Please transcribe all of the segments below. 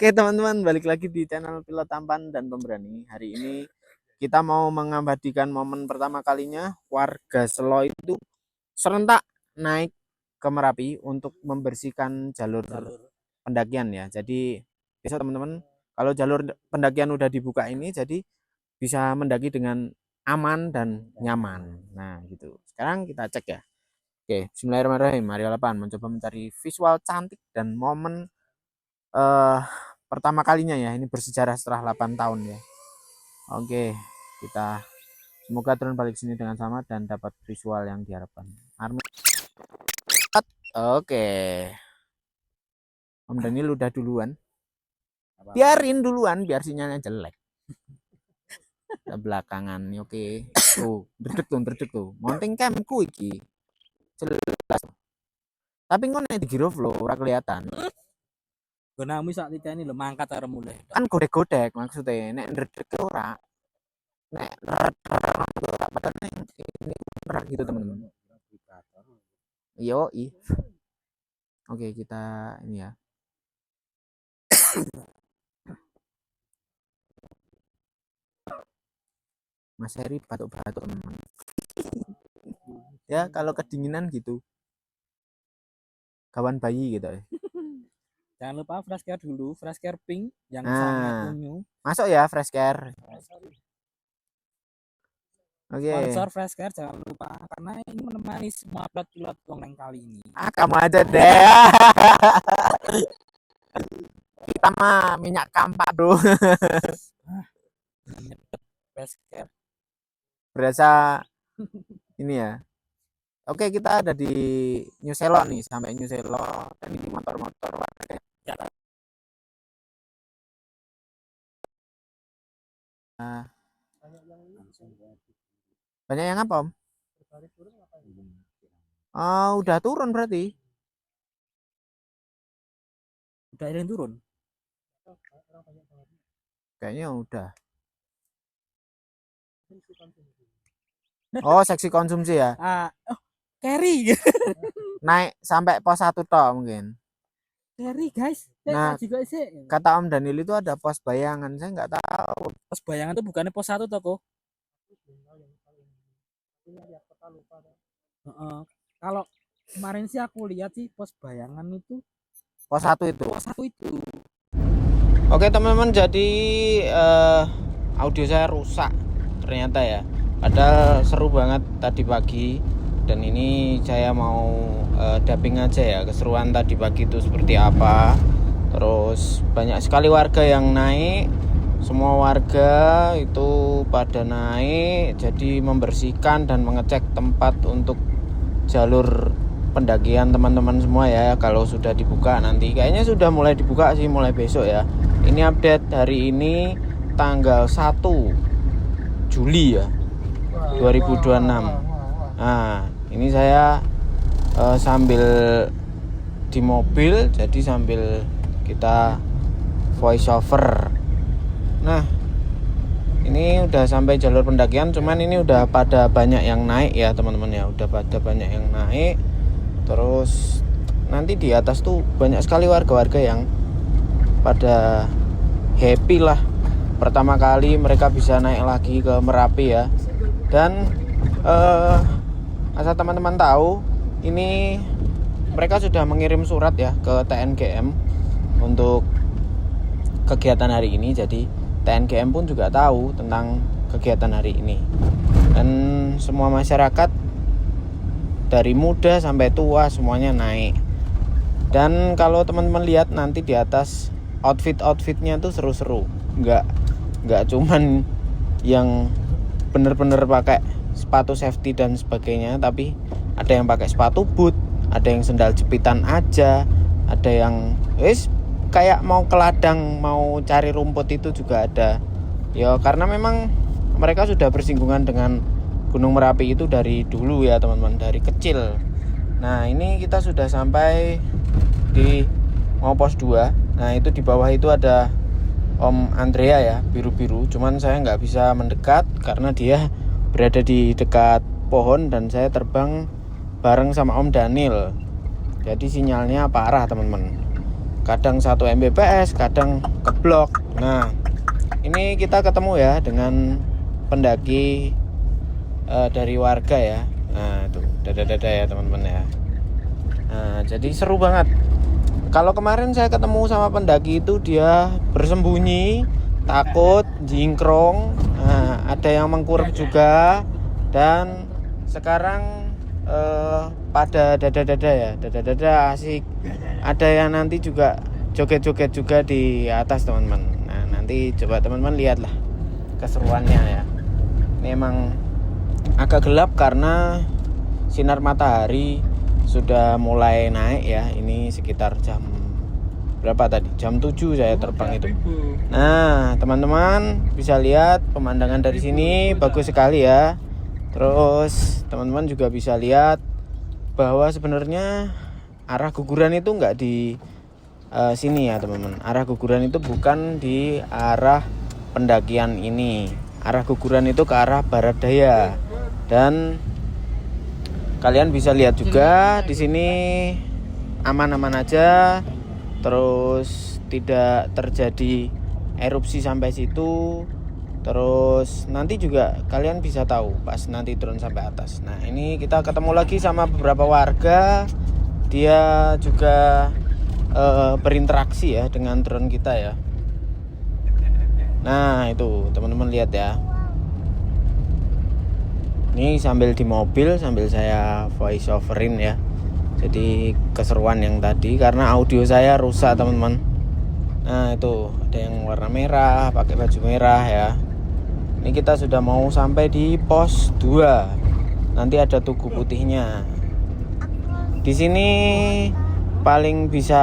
Oke teman-teman, balik lagi di channel Pilot Tampan dan Pemberani. Hari ini kita mau mengabadikan momen pertama kalinya warga Selo itu serentak naik ke Merapi untuk membersihkan jalur pendakian ya. Jadi besok teman-teman, kalau jalur pendakian udah dibuka ini, jadi bisa mendaki dengan aman dan nyaman. Nah gitu. Sekarang kita cek ya. Oke, bismillahirrahmanirrahim. Mari 8 mencoba mencari visual cantik dan momen pertama kalinya ya, ini bersejarah setelah 8 tahun ya. Oke, kita semoga turun balik sini dengan selamat dan dapat visual yang diharapkan. Army. Oke. Om Daniel udah duluan. Biarin duluan biar sinyalnya jelek. Belakangan oke. Tuh, berdek tuh. Mounting camku iki. Jelas. Tapi ngono di giro flow ora kelihatan. Gonamu saat ini lo mangkat cara mulai. Kan godek-godek maksudnya nek ndredeg ora. Nek ora padahal ini berat gitu teman-teman. Yo, oke kita ini ya. Mas Heri batuk-batuk teman. Ya kalau kedinginan gitu. Kawan bayi gitu ya. Jangan lupa fresh care dulu, fresh care pink yang sangat unyu. Masuk ya fresh care. Oke. Sponsor fresh care jangan lupa karena ini menemani semua pilot online kali ini. Kamu aja deh. Kita mah minyak kampak bro. Fresh care. Berasa ini ya. Oke kita ada di New Selo nih, sampai New Selo dan ini motor-motor warga. Banyak yang apa om? Oh, udah turun berarti? Udah ada yang turun? Kayaknya udah. Oh seksi konsumsi ya? Carry. Naik sampai pos 1 toh mungkin. Carry guys. Nah juga sih. Kata Om Daniel itu ada pos bayangan, saya nggak tahu. Pos bayangan itu bukannya pos 1 toh kok? Kalau kemarin sih aku lihat sih pos bayangan itu pos 1 itu. Pos 1 itu. Oke teman-teman, jadi audio saya rusak ternyata ya. Padahal seru banget tadi pagi. Dan ini saya mau dubbing aja ya keseruan tadi pagi itu seperti apa. Terus banyak sekali warga yang naik. Semua warga itu pada naik, jadi membersihkan dan mengecek tempat untuk jalur pendakian teman-teman semua ya. Kalau sudah dibuka nanti, kayaknya sudah mulai dibuka sih, mulai besok ya. Ini update hari ini tanggal 1 Juli ya 2026. Nah ini saya sambil di mobil, jadi sambil kita voice over. Nah ini udah sampai jalur pendakian, cuman ini udah pada banyak yang naik ya teman-teman ya, udah pada banyak yang naik. Terus nanti di atas tuh banyak sekali warga-warga yang pada happy lah, pertama kali mereka bisa naik lagi ke Merapi ya. Dan asal teman-teman tahu, ini mereka sudah mengirim surat ya ke TNGM untuk kegiatan hari ini. Jadi TNGM pun juga tahu tentang kegiatan hari ini. Dan semua masyarakat dari muda sampai tua semuanya naik. Dan kalau teman-teman lihat nanti di atas outfitnya tuh seru-seru. Enggak cuman yang bener-bener pakai sepatu safety dan sebagainya, tapi ada yang pakai sepatu boot, ada yang sendal jepitan aja, ada yang kayak mau ke ladang, mau cari rumput itu juga ada. Ya karena memang mereka sudah bersinggungan dengan Gunung Merapi itu dari dulu ya teman-teman, dari kecil. Nah ini kita sudah sampai di mau pos 2. Nah itu di bawah itu ada Om Andrea ya, biru-biru. Cuman saya nggak bisa mendekat karena dia berada di dekat pohon dan saya terbang bareng sama Om Daniel. Jadi sinyalnya parah teman-teman. kadang 1 Mbps, kadang keblok. Nah, ini kita ketemu ya dengan pendaki dari warga ya. Nah, itu dada-dada ya teman-teman ya. Nah, jadi seru banget. Kalau kemarin saya ketemu sama pendaki itu dia bersembunyi, takut, jingkrong, ada yang mengkurep juga, dan sekarang pada dada-dada ya, dada-dada asik. Ada yang nanti juga joget-joget juga di atas teman-teman. Nah, nanti coba teman-teman lihatlah keseruannya ya. Ini emang agak gelap karena sinar matahari sudah mulai naik ya. Ini sekitar jam berapa tadi? Jam 7 saya terbang itu. Nah, teman-teman bisa lihat pemandangan dari sini bagus sekali ya. Terus teman-teman juga bisa lihat bahwa sebenarnya arah guguran itu enggak di sini ya teman-teman. Arah guguran itu bukan di arah pendakian ini. Arah guguran itu ke arah barat daya. Dan kalian bisa lihat juga di sini aman-aman aja. Terus tidak terjadi erupsi sampai situ. Terus nanti juga kalian bisa tahu pas nanti turun sampai atas. Nah, ini kita ketemu lagi sama beberapa warga. Dia juga berinteraksi ya dengan drone kita ya. Nah, itu teman-teman lihat ya. Ini sambil di mobil sambil saya voice overin ya. Jadi keseruan yang tadi karena audio saya rusak teman-teman. Nah, itu ada yang warna merah, pakai baju merah ya. Ini kita sudah mau sampai di pos 2. Nanti ada Tugu Putihnya. Di sini paling bisa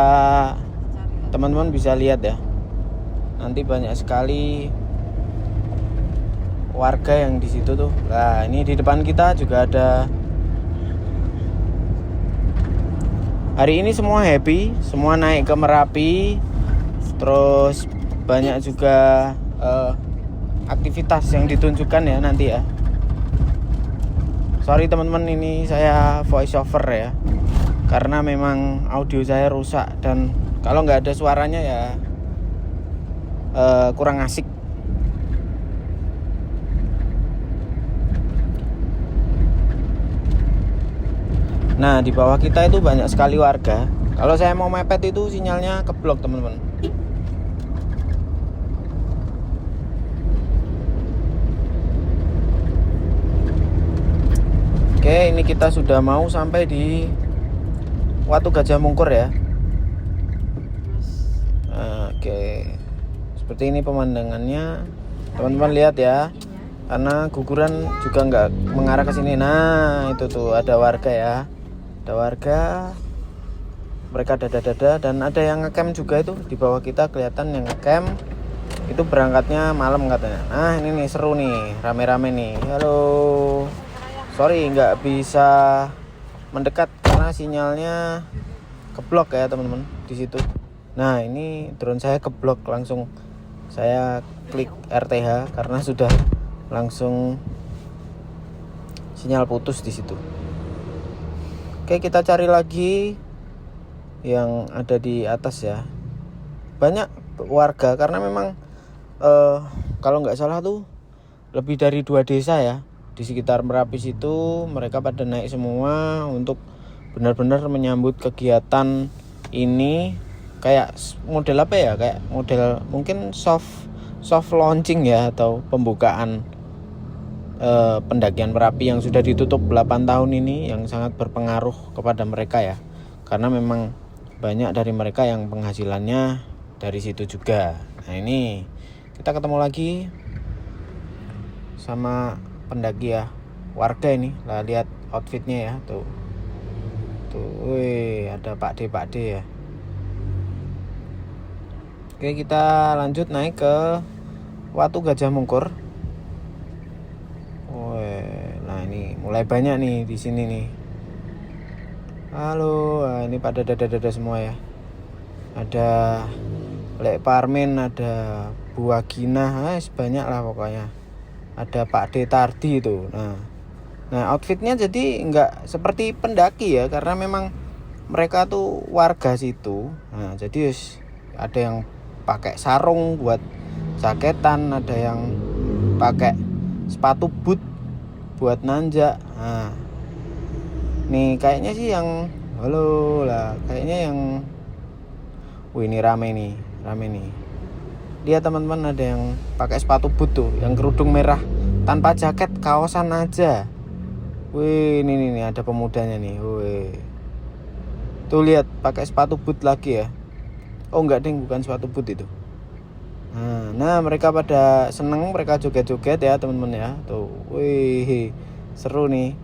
teman-teman bisa lihat ya. Nanti banyak sekali warga yang di situ tuh. Nah, ini di depan kita juga ada. Hari ini semua happy, semua naik ke Merapi. Terus banyak juga aktivitas yang ditunjukkan ya nanti ya. Sorry teman-teman, ini saya voice over ya. Karena memang audio saya rusak dan kalau nggak ada suaranya ya kurang asik. Nah, di bawah kita itu banyak sekali warga. Kalau saya mau mepet itu sinyalnya keblok teman-teman. Oke, ini kita sudah mau sampai di Watu Gajah Mungkur ya. Oke, seperti ini pemandangannya. Teman-teman lihat ya, karena guguran juga nggak mengarah ke sini. Nah, itu tuh ada warga ya. Ada warga. Mereka dada-dada dan ada yang ngecamp juga itu di bawah kita kelihatan yang ngecamp. Itu berangkatnya malam katanya. Nah, ini nih seru nih, rame-rame nih. Halo. Sorry nggak bisa mendekat karena sinyalnya keblok ya teman-teman di situ. Nah, ini drone saya keblok, langsung saya klik RTH karena sudah langsung sinyal putus di situ. Oke, kita cari lagi yang ada di atas ya. Banyak warga karena memang kalau nggak salah tuh lebih dari 2 desa ya. Di sekitar Merapi situ mereka pada naik semua untuk benar-benar menyambut kegiatan ini. Kayak model apa ya, kayak model mungkin soft launching ya, atau pembukaan pendakian Merapi yang sudah ditutup 8 tahun ini, yang sangat berpengaruh kepada mereka ya, karena memang banyak dari mereka yang penghasilannya dari situ juga. Nah, ini kita ketemu lagi sama pendaki ya, warga ini. Lah, lihat outfitnya ya, tuh wih, ada Pak D ya. Oke, kita lanjut naik ke Watu Gajah Mungkur. Wih, nah ini mulai banyak nih di sini nih. Halo, nah ini pada dada-dada semua ya. Ada Lek Parmin, ada Bu Agina, banyak lah pokoknya. Ada Pak D Tardi itu. Nah outfitnya jadi nggak seperti pendaki ya, karena memang mereka tuh warga situ. Nah, jadi ada yang pakai sarung buat jaketan, ada yang pakai sepatu boot buat nanjak. Nah, nih kayaknya sih yang halo lah, kayaknya yang ini rame nih. Lihat teman-teman, ada yang pakai sepatu boot tuh, yang kerudung merah tanpa jaket, kaosan aja. Wih, ini ada pemudanya nih. Wih. Tuh lihat, pakai sepatu boot lagi ya. Oh enggak ding, bukan sepatu boot itu. Nah, mereka pada seneng, mereka joget-joget ya teman-teman ya. Tuh, wih, seru nih.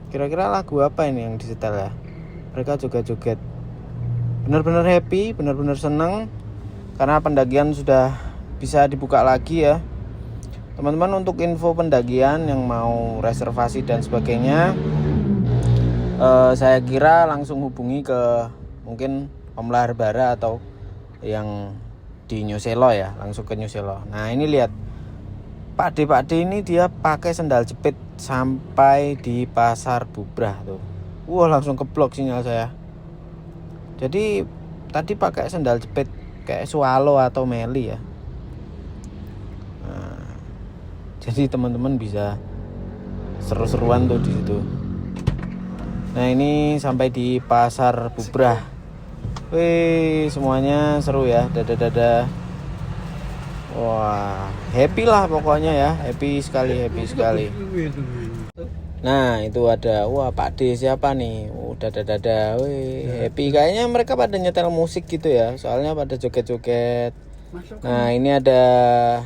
Kira-kira lagu apa ini yang disetel ya? Mereka joget-joget. Benar-benar happy, benar-benar seneng karena pendakian sudah bisa dibuka lagi ya. Teman-teman, untuk info pendakian yang mau reservasi dan sebagainya, saya kira langsung hubungi ke mungkin Pemelahan Bara atau yang di New Selo ya, langsung ke New Selo. Nah ini lihat, Pak D ini dia pakai sendal jepit sampai di Pasar Bubrah tuh. Wah, langsung keblok sinyal saya. Jadi tadi pakai sendal jepit kayak Swallow atau Meli ya. Nah, jadi teman-teman bisa seru-seruan tuh di situ. Nah ini sampai di Pasar Bubrah. Wih, semuanya seru ya, dada. Wah, happy lah pokoknya ya, happy sekali. Nah itu ada, wah Pak D siapa nih? Dada. Wih, happy. Kayaknya mereka pada nyetel musik gitu ya, soalnya pada joget-joget. Nah ini ada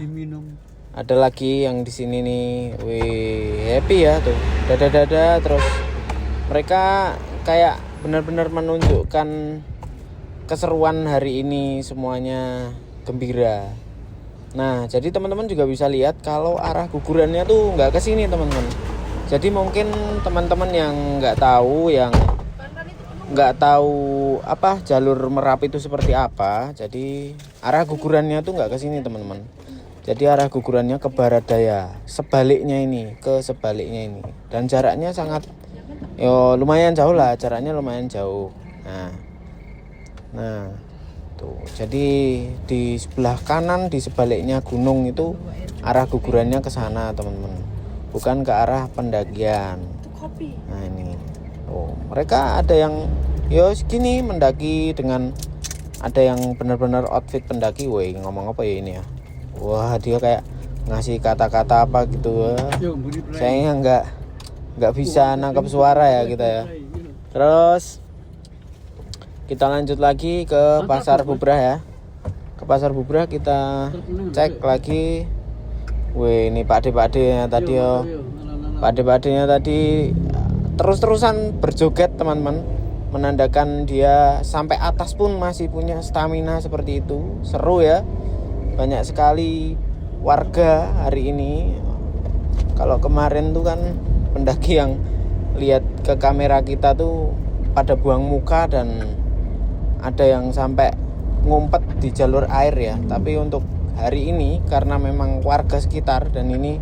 lagi yang di sini nih. Wih, happy ya tuh, dada. Terus mereka kayak benar-benar menunjukkan keseruan hari ini, semuanya gembira. Nah, jadi teman-teman juga bisa lihat kalau arah gugurannya tuh nggak ke sini, teman-teman. Jadi mungkin teman-teman yang nggak tahu apa jalur Merapi itu seperti apa. Jadi arah gugurannya tuh nggak ke sini, teman-teman. Jadi arah gugurannya ke barat daya, sebaliknya ini. Dan jaraknya sangat lumayan jauh lah, jaraknya lumayan jauh. Nah, tuh. Jadi di sebelah kanan, di sebaliknya gunung itu arah gugurannya ke sana, teman-teman. Bukan ke arah pendakian. Nah, ini. Oh, mereka ada yang segini mendaki dengan ada yang benar-benar outfit pendaki. Woi, ngomong apa ya ini ya? Wah, dia kayak ngasih kata-kata apa gitu. Saya nggak bisa nangkap suara ya kita ya. Terus kita lanjut lagi ke Pasar Bubrah ya. Ke Pasar Bubrah kita cek lagi. Wih, ini Pak D-nya tadi yo. Pak D-nya tadi terus-terusan berjoget, teman-teman. Menandakan dia sampai atas pun masih punya stamina seperti itu. Seru ya. Banyak sekali warga hari ini. Kalau kemarin tuh kan pendaki yang lihat ke kamera kita tuh pada buang muka dan ada yang sampai ngumpet di jalur air ya. Tapi untuk hari ini karena memang warga sekitar dan ini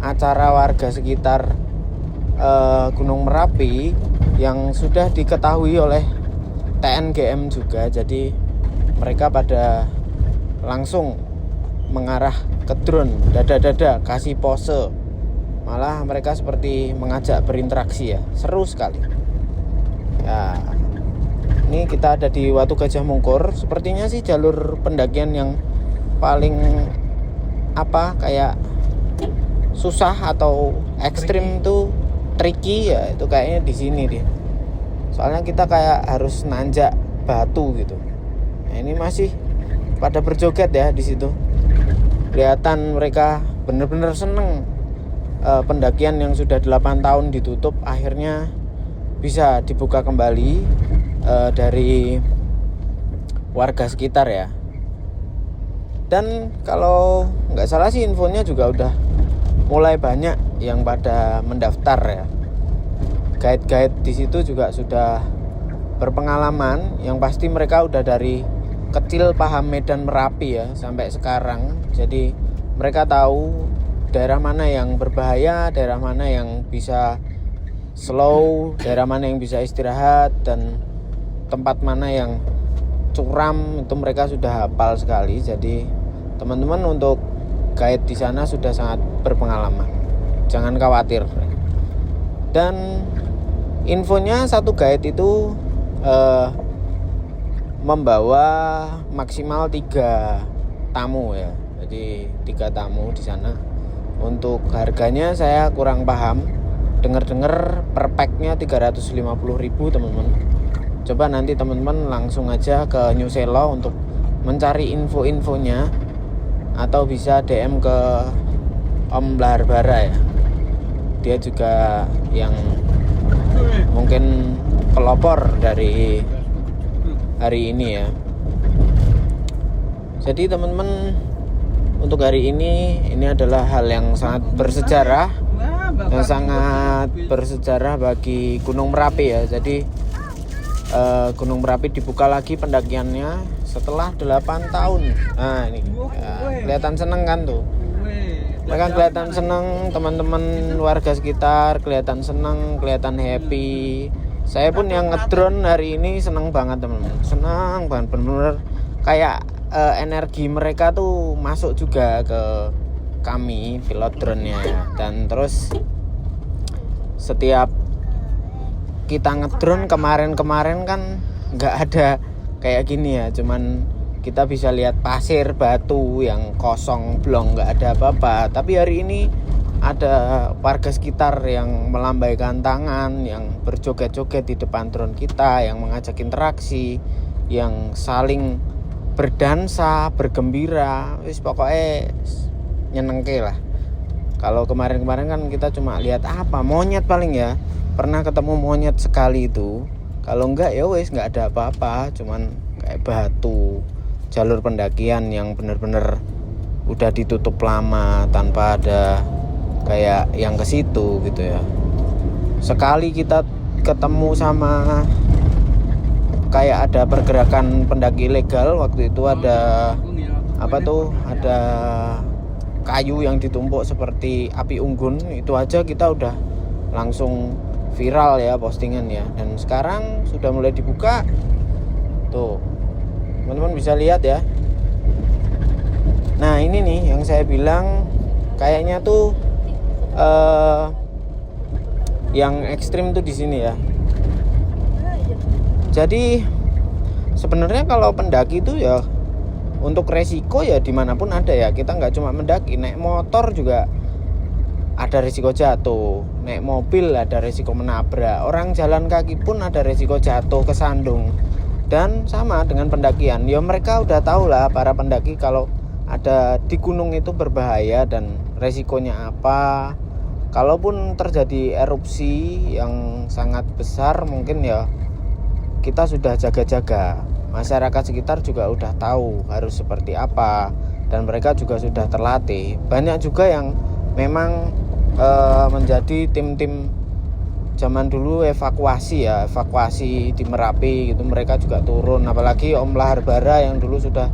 acara warga sekitar Gunung Merapi yang sudah diketahui oleh TNGM juga, jadi mereka pada langsung mengarah ke drone, dada kasih pose. Malah mereka seperti mengajak berinteraksi ya. Seru sekali ya. Ini kita ada di Watu Gajah Mungkur. Sepertinya sih jalur pendakian yang paling kayak susah atau ekstrim tuh, tricky ya, itu kayaknya di sini deh. Soalnya kita kayak harus nanjak batu gitu. Nah, ini masih pada berjoget ya di situ. Kelihatan mereka benar-benar seneng. Pendakian yang sudah 8 tahun ditutup akhirnya bisa dibuka kembali dari warga sekitar ya. Dan kalau nggak salah sih infonya juga udah mulai banyak yang pada mendaftar ya. Guide-guide di situ juga sudah berpengalaman, yang pasti mereka udah dari kecil paham medan Merapi ya sampai sekarang. Jadi mereka tahu daerah mana yang berbahaya, daerah mana yang bisa slow, daerah mana yang bisa istirahat, dan tempat mana yang curam itu mereka sudah hafal sekali. Jadi teman-teman untuk guide di sana sudah sangat berpengalaman, jangan khawatir. Dan infonya satu guide itu membawa maksimal 3 tamu ya. Jadi 3 tamu di sana. Untuk harganya saya kurang paham. Dengar-dengar per packnya 350.000 teman-teman. Coba nanti teman-teman langsung aja ke New Selo untuk mencari info-infonya, atau bisa DM ke Om Laharbara ya. Dia juga yang mungkin pelopor dari hari ini ya. Jadi teman-teman, untuk hari ini adalah hal yang sangat bersejarah, bagi Gunung Merapi ya. Jadi Gunung Merapi dibuka lagi pendakiannya setelah 8 tahun. Nah ini ya, kelihatan seneng kan tuh. Mereka kelihatan seneng, teman-teman warga sekitar kelihatan seneng, kelihatan happy. Saya pun yang ngedrone hari ini seneng banget teman-teman, senang banget, bener-bener kayak energi mereka tuh masuk juga ke kami pilot drone-nya ya. Dan terus setiap kita ngedrone kemarin kan nggak ada kayak gini ya, cuman kita bisa lihat pasir batu yang kosong blong, nggak ada apa-apa. Tapi hari ini ada warga sekitar yang melambaikan tangan, yang berjoget-joget di depan drone kita, yang mengajak interaksi, yang saling berdansa, bergembira, wis pokoknya nyenengke lah. Kalau kemarin-kemarin kan kita cuma lihat monyet paling ya, pernah ketemu monyet sekali itu. Kalau enggak ya wis nggak ada apa-apa, cuman kayak batu, jalur pendakian yang benar-benar udah ditutup lama tanpa ada kayak yang ke situ gitu ya. Sekali kita ketemu sama kayak ada pergerakan pendaki ilegal, waktu itu ada ada kayu yang ditumpuk seperti api unggun. Itu aja kita udah langsung viral ya postingan ya. Dan sekarang sudah mulai dibuka tuh, teman-teman bisa lihat ya. Nah ini nih yang saya bilang kayaknya tuh yang ekstrim tuh di sini ya. Jadi sebenarnya kalau pendaki itu ya untuk resiko ya dimanapun ada ya. Kita nggak cuma mendaki, naik motor juga ada resiko jatuh, naik mobil ada resiko menabrak, orang jalan kaki pun ada resiko jatuh kesandung. Dan sama dengan pendakian, ya mereka udah tahu lah para pendaki kalau ada di gunung itu berbahaya dan resikonya apa. Kalaupun terjadi erupsi yang sangat besar mungkin ya kita sudah jaga-jaga. Masyarakat sekitar juga udah tahu harus seperti apa, dan mereka juga sudah terlatih. Banyak juga yang memang menjadi tim-tim zaman dulu evakuasi di Merapi gitu. Mereka juga turun, apalagi Om Laharbara yang dulu sudah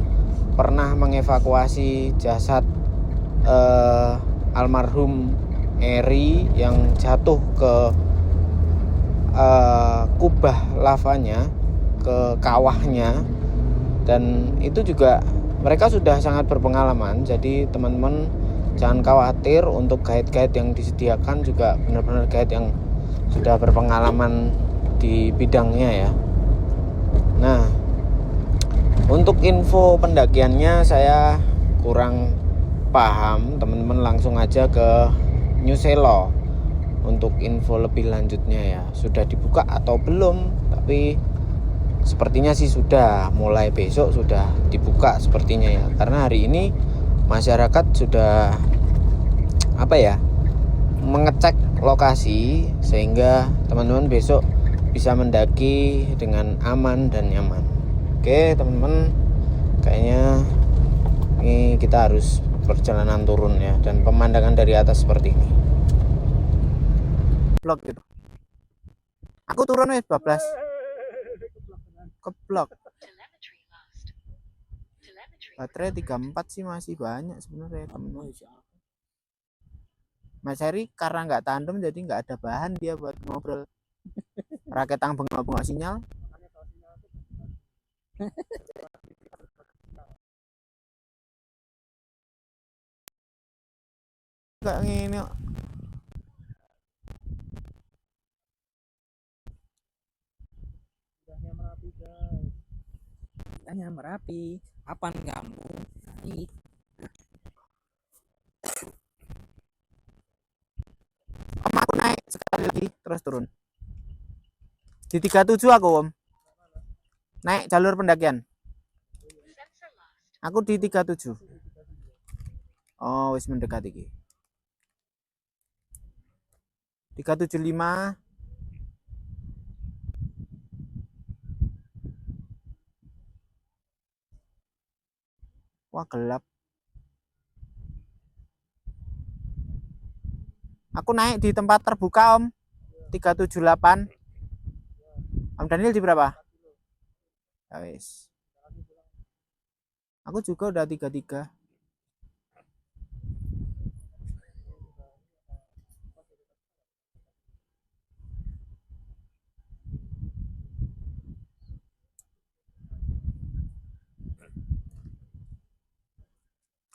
pernah mengevakuasi jasad almarhum Eri yang jatuh ke kubah lavanya, ke kawahnya. Dan itu juga mereka sudah sangat berpengalaman. Jadi teman-teman jangan khawatir, untuk guide-guide yang disediakan juga benar-benar guide yang sudah berpengalaman di bidangnya ya. Nah, untuk info pendakiannya saya kurang paham, teman-teman langsung aja ke New Selo untuk info lebih lanjutnya ya. Sudah dibuka atau belum, tapi sepertinya sih sudah, mulai besok sudah dibuka sepertinya ya. Karena hari ini masyarakat sudah mengecek lokasi, sehingga teman-teman besok bisa mendaki dengan aman dan nyaman. Oke teman-teman, kayaknya ini kita harus perjalanan turun ya, dan pemandangan dari atas seperti ini. Blok gitu. Aku turun wis 12. Keblok. Baterai 34 sih masih banyak sebenarnya teman-teman. Mas Heri karena nggak tandem jadi nggak ada bahan dia buat ngobrol. Raketang bengok-bengok sinyal. Kayak ngene kok. Tanya Merapi, kapan kamu naik? Om, aku naik sekali lagi terus turun. Di 37 aku, Om. Naik jalur pendakian. Aku di 37. Oh, wis mendekat iki. 375. Wah, gelap. Aku naik di tempat terbuka, Om. 378. Om Daniel di berapa? Ya wis. Aku juga udah 33.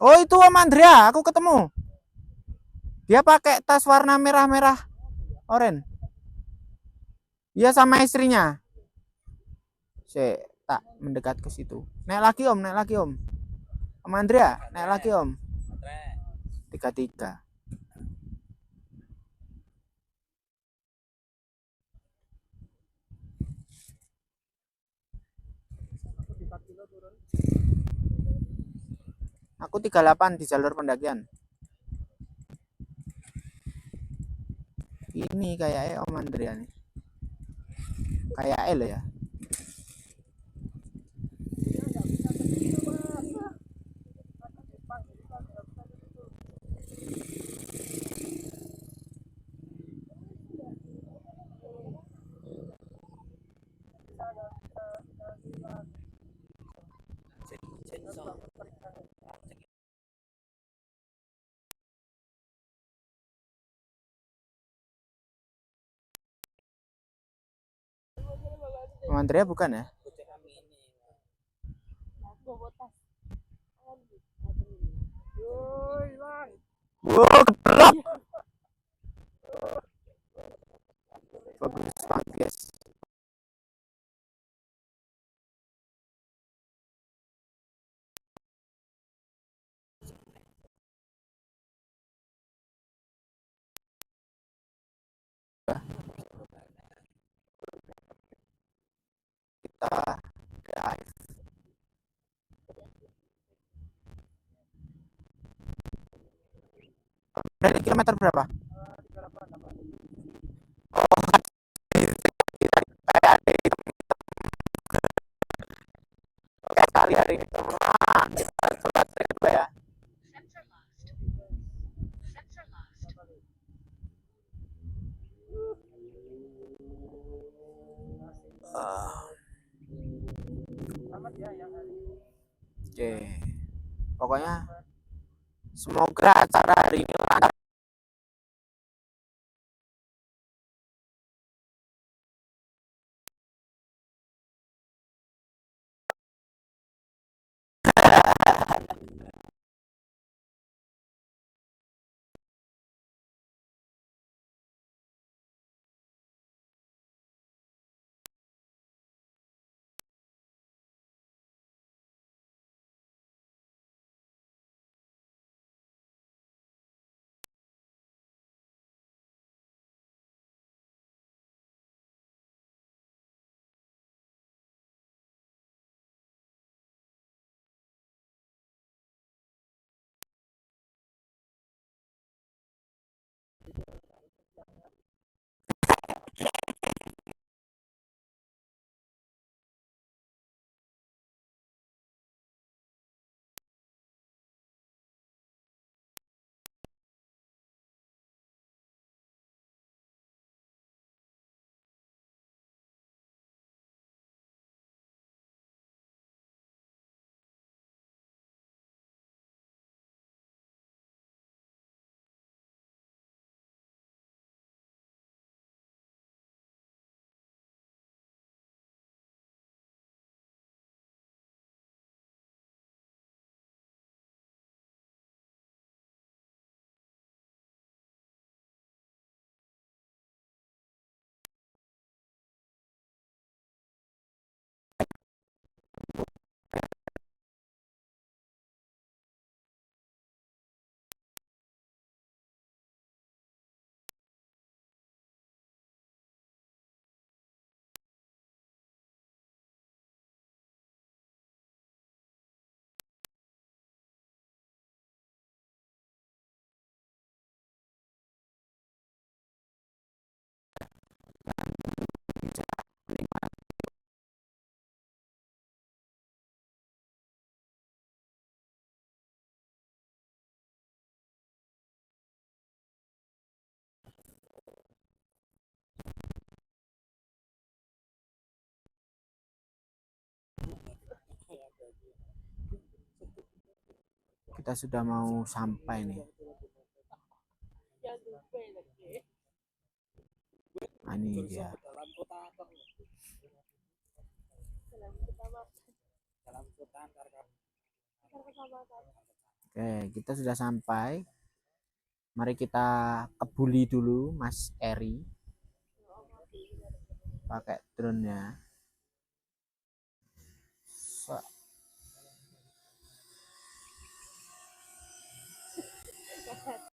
Oh, itu Om Andrea, aku ketemu. Dia pakai tas warna merah-merah oranye. Iya, sama istrinya. Saya tak mendekat ke situ. Naik lagi, Om, naik lagi, Om. Om Andrea, naik lagi, Om. 33. Aku 38 di jalur pendakian. Ini kayaknya Om Andrea nih. Kayak lo ya. Om Andrea bukan ya? Wow, keblok. Bagus banget, guys. Kita drive. Dari kilometer berapa? Kayak ada itu kali hari ini. Coba cek kedua ya. Oke. Pokoknya semoga acara hari ini lancar. bisa menikmati. Kita sudah mau sampai nih. Nah, ini dia. Dalam kota Oke, kita sudah sampai. Mari kita kebuli dulu Mas Eri pakai drone-nya.